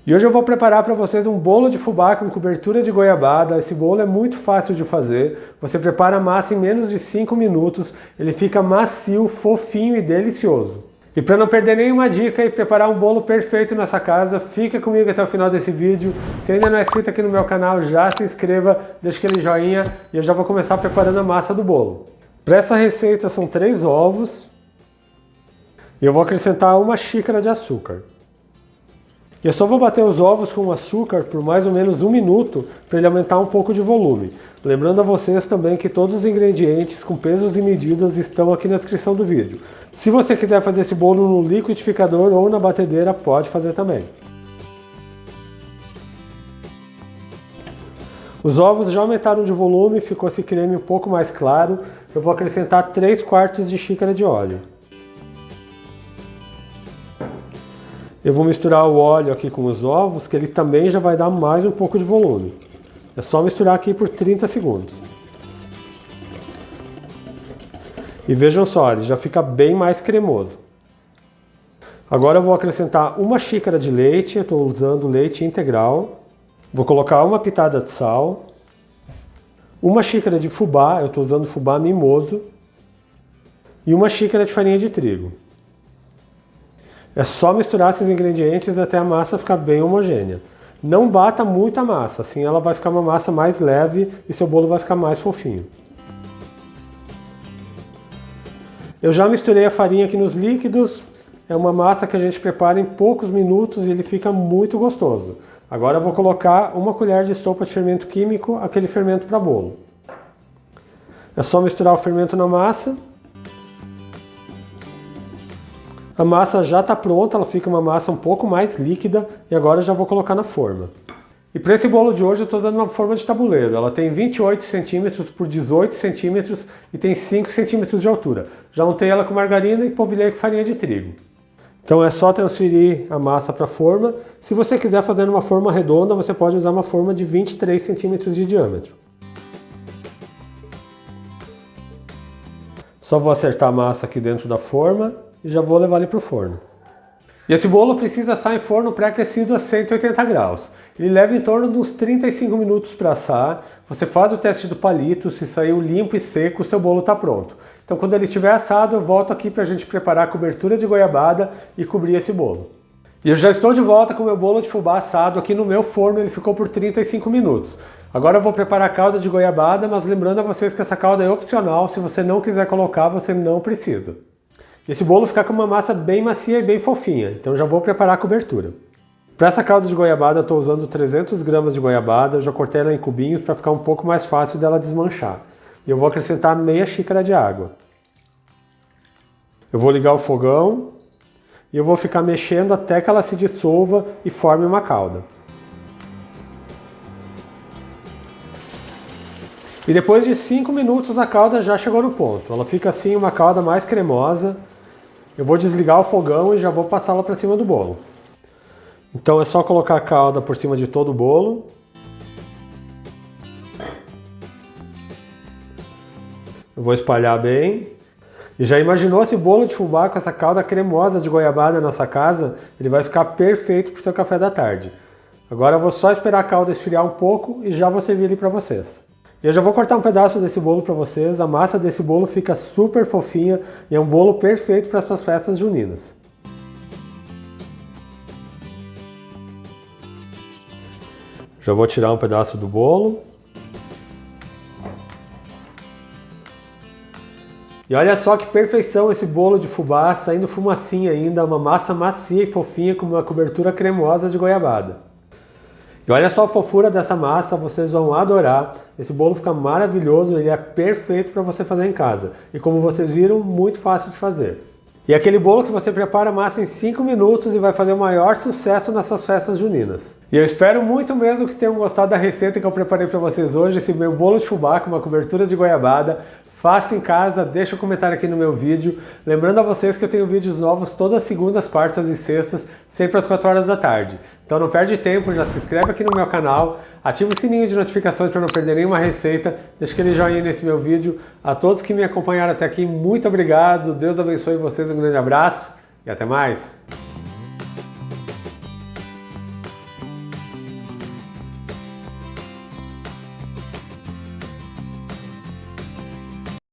E hoje eu vou preparar para vocês um bolo de fubá com cobertura de goiabada. Esse bolo é muito fácil de fazer. Você prepara a massa em menos de 5 minutos. Ele fica macio, fofinho e delicioso. E para não perder nenhuma dica e preparar um bolo perfeito nessa casa, fica comigo até o final desse vídeo. Se ainda não é inscrito aqui no meu canal, já se inscreva, deixa aquele joinha e eu já vou começar preparando a massa do bolo. Para essa receita são 3 ovos e eu vou acrescentar 1 xícara de açúcar. Eu só vou bater os ovos com o açúcar por mais ou menos 1 minuto para ele aumentar um pouco de volume. Lembrando a vocês também que todos os ingredientes com pesos e medidas estão aqui na descrição do vídeo. Se você quiser fazer esse bolo no liquidificador ou na batedeira, pode fazer também. Os ovos já aumentaram de volume, ficou esse creme um pouco mais claro. Eu vou acrescentar 3/4 de xícara de óleo. Eu vou misturar o óleo aqui com os ovos, que ele também já vai dar mais um pouco de volume. É só misturar aqui por 30 segundos. E vejam só, ele já fica bem mais cremoso. Agora eu vou acrescentar 1 xícara de leite, eu estou usando leite integral. Vou colocar 1 pitada de sal. 1 xícara de fubá, eu estou usando fubá mimoso. E 1 xícara de farinha de trigo. É só misturar esses ingredientes até a massa ficar bem homogênea. Não bata muito a massa, assim ela vai ficar uma massa mais leve e seu bolo vai ficar mais fofinho. Eu já misturei a farinha aqui nos líquidos. É uma massa que a gente prepara em poucos minutos e ele fica muito gostoso. Agora eu vou colocar 1 colher de sopa de fermento químico, aquele fermento para bolo. É só misturar o fermento na massa. A massa já está pronta, ela fica uma massa um pouco mais líquida e agora eu já vou colocar na forma. E para esse bolo de hoje eu estou dando uma forma de tabuleiro. Ela tem 28 centímetros por 18 centímetros e tem 5 centímetros de altura. Já untei ela com margarina e polvilhei com farinha de trigo. Então é só transferir a massa para a forma. Se você quiser fazer uma forma redonda, você pode usar uma forma de 23 centímetros de diâmetro. Só vou acertar a massa aqui dentro da forma e já vou levar ele para o forno. E esse bolo precisa assar em forno pré-aquecido a 180 graus. Ele leva em torno de uns 35 minutos para assar. Você faz o teste do palito, se saiu limpo e seco, o seu bolo está pronto. Então quando ele estiver assado, eu volto aqui para a gente preparar a cobertura de goiabada e cobrir esse bolo. E eu já estou de volta com o meu bolo de fubá assado aqui no meu forno, ele ficou por 35 minutos. Agora eu vou preparar a calda de goiabada, mas lembrando a vocês que essa calda é opcional, se você não quiser colocar, você não precisa. Esse bolo fica com uma massa bem macia e bem fofinha, então já vou preparar a cobertura. Para essa calda de goiabada eu estou usando 300 gramas de goiabada, eu já cortei ela em cubinhos para ficar um pouco mais fácil dela desmanchar. E eu vou acrescentar meia xícara de água. Eu vou ligar o fogão e eu vou ficar mexendo até que ela se dissolva e forme uma calda. E depois de 5 minutos a calda já chegou no ponto. Ela fica assim uma calda mais cremosa. Eu vou desligar o fogão e já vou passá-la para cima do bolo. Então é só colocar a calda por cima de todo o bolo. Eu vou espalhar bem. E já imaginou esse bolo de fubá com essa calda cremosa de goiabada na nossa casa? Ele vai ficar perfeito para o seu café da tarde. Agora eu vou só esperar a calda esfriar um pouco e já vou servir ele para vocês. Eu já vou cortar um pedaço desse bolo para vocês. A massa desse bolo fica super fofinha e é um bolo perfeito para suas festas juninas. Já vou tirar um pedaço do bolo. E olha só que perfeição esse bolo de fubá, saindo fumacinha ainda, uma massa macia e fofinha com uma cobertura cremosa de goiabada. E olha só a fofura dessa massa, vocês vão adorar. Esse bolo fica maravilhoso, ele é perfeito para você fazer em casa. E como vocês viram, muito fácil de fazer. E é aquele bolo que você prepara a massa em 5 minutos e vai fazer o maior sucesso nessas festas juninas. E eu espero muito mesmo que tenham gostado da receita que eu preparei para vocês hoje, esse meu bolo de fubá com uma cobertura de goiabada. Faça em casa, deixa um comentário aqui no meu vídeo. Lembrando a vocês que eu tenho vídeos novos todas as segundas, quartas e sextas, sempre às 4 horas da tarde. Então não perde tempo, já se inscreve aqui no meu canal, ativa o sininho de notificações para não perder nenhuma receita, deixa aquele joinha nesse meu vídeo. A todos que me acompanharam até aqui, muito obrigado, Deus abençoe vocês, um grande abraço e até mais!